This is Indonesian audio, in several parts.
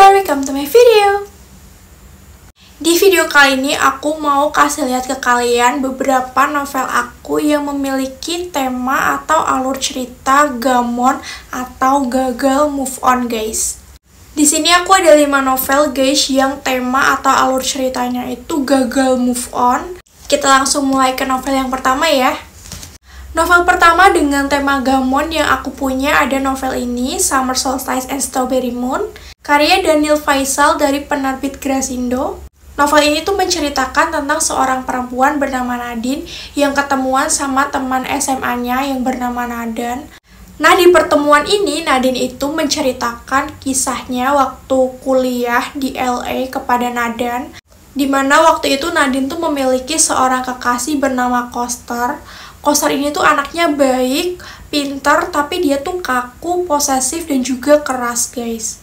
welcome to my video. Di video kali ini aku mau kasih lihat ke kalian beberapa novel aku yang memiliki tema atau alur cerita gamon atau gagal move on, guys. Di sini aku ada 5 novel, guys, yang tema atau alur ceritanya itu gagal move on. Kita langsung mulai ke novel yang pertama ya. Novel pertama dengan tema gamon yang aku punya ada novel ini, Summer Solstice and Strawberry Moon, karya Daniel Faisal dari penerbit Grasindo. Novel ini tuh menceritakan tentang seorang perempuan bernama Nadine yang ketemuan sama teman SMA-nya yang bernama Nadan. Nah, di pertemuan ini Nadine itu menceritakan kisahnya waktu kuliah di LA kepada Nadan, dimana waktu itu Nadine tuh memiliki seorang kekasih bernama Koster. Koster ini tuh anaknya baik, pinter, tapi dia tuh kaku, posesif, dan juga keras, guys.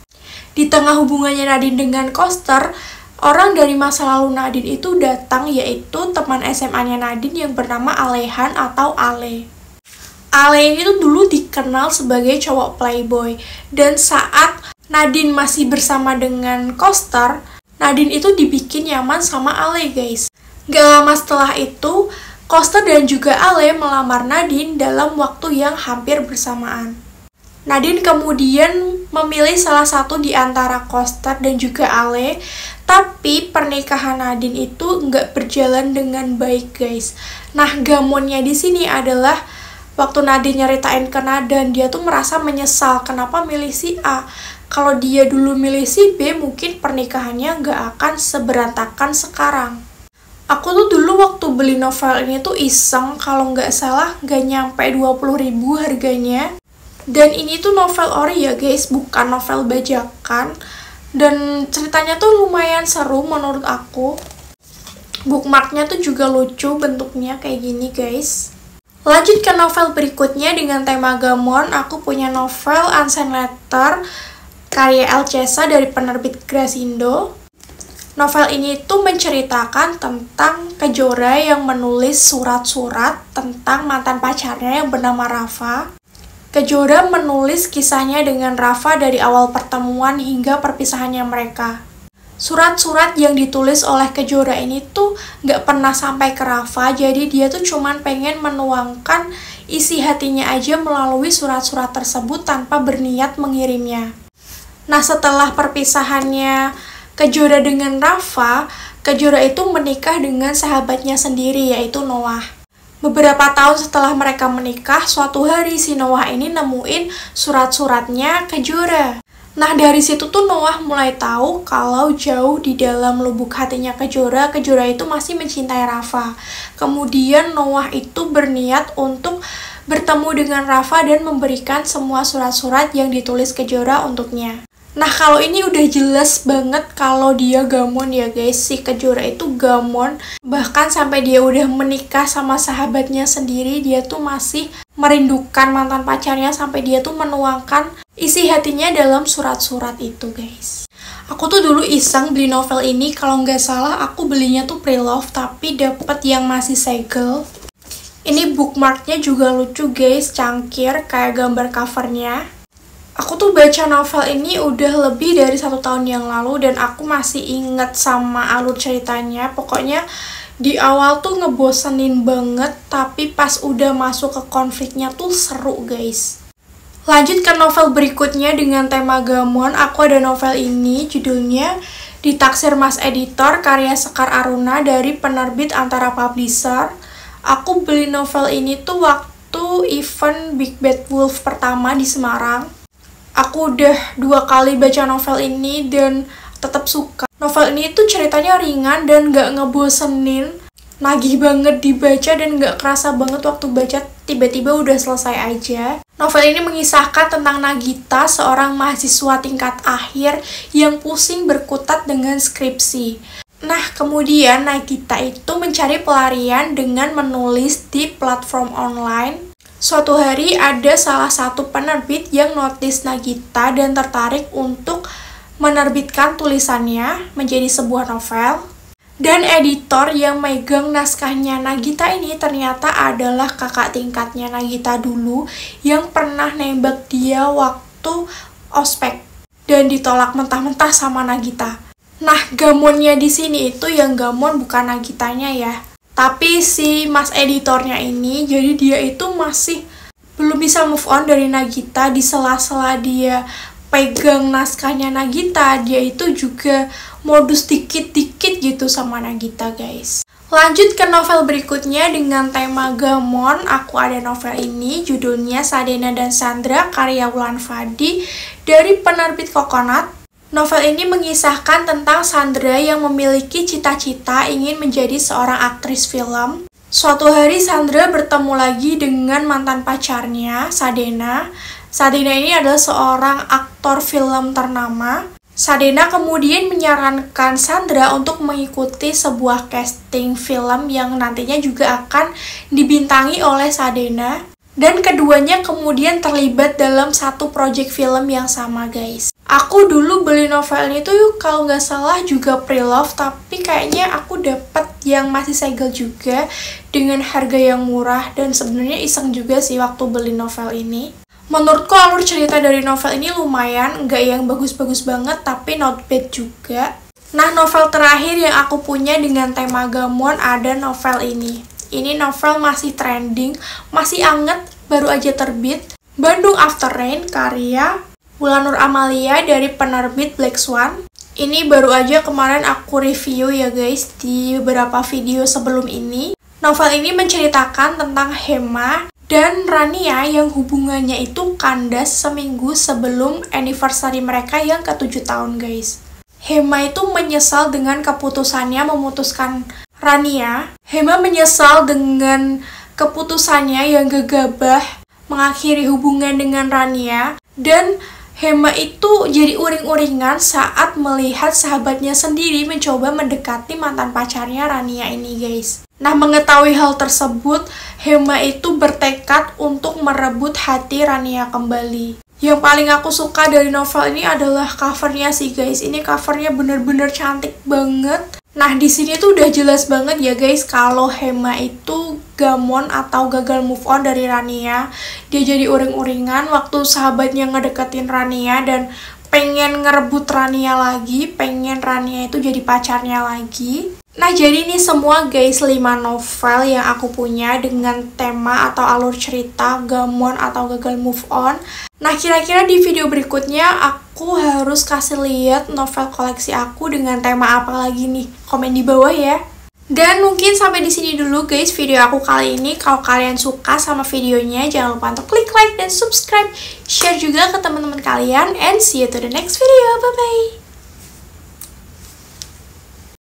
Di tengah hubungannya Nadine dengan Koster, orang dari masa lalu Nadine itu datang, yaitu teman SMA-nya Nadine yang bernama Alehan atau Ale. Ale ini tuh dulu dikenal sebagai cowok playboy, dan saat Nadine masih bersama dengan Koster, Nadine itu dibikin nyaman sama Ale, guys. Gak lama setelah itu, Koster dan juga Ale melamar Nadine dalam waktu yang hampir bersamaan. Nadine kemudian memilih salah satu di antara Koster dan juga Ale, tapi pernikahan Nadine itu nggak berjalan dengan baik, guys. Nah, gamonnya di sini adalah waktu Nadine nyeritain ke Nadan, dia tuh merasa menyesal kenapa milih si A. Kalau dia dulu milih si B, mungkin pernikahannya nggak akan seberantakan sekarang. Aku tuh dulu waktu beli novel ini tuh iseng, kalau nggak salah nggak nyampe 20.000 harganya. Dan ini tuh novel ori ya, guys, bukan novel bajakan. Dan ceritanya tuh lumayan seru menurut aku. Bookmarknya tuh juga lucu bentuknya kayak gini, guys. Lanjut ke novel berikutnya dengan tema gamon, aku punya novel Unsent Letter karya El Cesa dari penerbit Grasindo. Novel ini tuh menceritakan tentang Kejora yang menulis surat-surat tentang mantan pacarnya yang bernama Rafa. Kejora menulis kisahnya dengan Rafa dari awal pertemuan hingga perpisahannya mereka. Surat-surat yang ditulis oleh Kejora ini tuh nggak pernah sampai ke Rafa, jadi dia tuh cuman pengen menuangkan isi hatinya aja melalui surat-surat tersebut tanpa berniat mengirimnya. Nah, setelah perpisahannya Kejora dengan Rafa, Kejora itu menikah dengan sahabatnya sendiri, yaitu Noah. Beberapa tahun setelah mereka menikah, suatu hari si Noah ini nemuin surat-suratnya Kejora. Nah, dari situ tuh Noah mulai tahu kalau jauh di dalam lubuk hatinya Kejora itu masih mencintai Rafa. Kemudian Noah itu berniat untuk bertemu dengan Rafa dan memberikan semua surat-surat yang ditulis Kejora untuknya. Nah, kalau ini udah jelas banget kalau dia gamon ya, guys. Si Kejora itu gamon. Bahkan sampai dia udah menikah sama sahabatnya sendiri, dia tuh masih merindukan mantan pacarnya sampai dia tuh menuangkan isi hatinya dalam surat-surat itu, guys. Aku tuh dulu iseng beli novel ini, kalau nggak salah aku belinya tuh pre-love, tapi dapet yang masih segel. Ini bookmarknya juga lucu, guys, cangkir kayak gambar covernya. Aku tuh baca novel ini udah lebih dari 1 tahun yang lalu dan aku masih inget sama alur ceritanya. Pokoknya di awal tuh ngebosenin banget, tapi pas udah masuk ke konfliknya tuh seru, guys. Lanjut ke novel berikutnya dengan tema gamon, aku ada novel ini, judulnya Ditaksir Mas Editor karya Sekar Aruna dari penerbit Antara Publisher. Aku beli novel ini tuh waktu event Big Bad Wolf pertama di Semarang. Aku udah 2 kali baca novel ini dan tetap suka. Novel ini tuh ceritanya ringan dan gak ngebosenin. Nagih banget dibaca dan gak kerasa banget waktu baca, tiba-tiba udah selesai aja. Novel ini mengisahkan tentang Nagita, seorang mahasiswa tingkat akhir yang pusing berkutat dengan skripsi. Nah, kemudian Nagita itu mencari pelarian dengan menulis di platform online. Suatu hari ada salah satu penerbit yang notice Nagita dan tertarik untuk menerbitkan tulisannya menjadi sebuah novel. Dan editor yang megang naskahnya Nagita ini ternyata adalah kakak tingkatnya Nagita dulu yang pernah nembak dia waktu ospek. dan ditolak mentah-mentah sama Nagita. Nah, gamonnya di sini itu yang gamon bukan Nagitanya ya, tapi si mas editornya ini. Jadi dia itu masih belum bisa move on dari Nagita. Di sela-sela dia pegang naskahnya Nagita, dia itu juga modus dikit-dikit gitu sama Nagita, guys. Lanjut ke novel berikutnya dengan tema gamon. Aku ada novel ini, judulnya Sadena dan Sandra, karya Wulan Fadi dari penerbit Coconut. Novel ini mengisahkan tentang Sandra yang memiliki cita-cita ingin menjadi seorang aktris film. Suatu hari Sandra bertemu lagi dengan mantan pacarnya, Sadena. Sadena ini adalah seorang aktor film ternama. Sadena kemudian menyarankan Sandra untuk mengikuti sebuah casting film yang nantinya juga akan dibintangi oleh Sadena. Dan keduanya kemudian terlibat dalam satu project film yang sama, guys. Aku dulu beli novel ini tuh kalau nggak salah juga pre-love, tapi kayaknya aku dapet yang masih segel juga dengan harga yang murah, dan sebenarnya iseng juga sih waktu beli novel ini. Menurutku alur cerita dari novel ini lumayan, nggak yang bagus-bagus banget, tapi not bad juga. Nah, novel terakhir yang aku punya dengan tema gamon ada novel ini. Ini novel masih trending, masih anget, baru aja terbit. Bandung After Rain, karya Wulan Nur Amalia dari penerbit Black Swan. Ini baru aja kemarin aku review ya guys di beberapa video sebelum ini. Novel ini menceritakan tentang Hema dan Rania yang hubungannya itu kandas seminggu sebelum anniversary mereka yang ke-7 tahun, guys. Hema itu menyesal dengan keputusannya memutuskan Rania. Hema menyesal dengan keputusannya yang gegabah mengakhiri hubungan dengan Rania, dan Hema itu jadi uring-uringan saat melihat sahabatnya sendiri mencoba mendekati mantan pacarnya Rania ini, guys. Nah, mengetahui hal tersebut, Hema itu bertekad untuk merebut hati Rania kembali. Yang paling aku suka dari novel ini adalah covernya sih, guys. Ini covernya bener-bener cantik banget. Nah, di sini tuh udah jelas banget ya guys kalau Hema itu gamon atau gagal move on dari Rania. Dia jadi uring-uringan waktu sahabatnya ngedeketin Rania dan pengen ngerebut Rania lagi, pengen Rania itu jadi pacarnya lagi. Nah, jadi ini semua guys 5 novel yang aku punya dengan tema atau alur cerita gamon atau gagal move on. Nah, kira-kira di video berikutnya aku harus kasih lihat novel koleksi aku dengan tema apa lagi nih? Komen di bawah ya. Dan mungkin sampai di sini dulu guys video aku kali ini. Kalau kalian suka sama videonya, jangan lupa untuk klik like dan subscribe. Share juga ke teman-teman kalian. And see you to the next video. Bye-bye.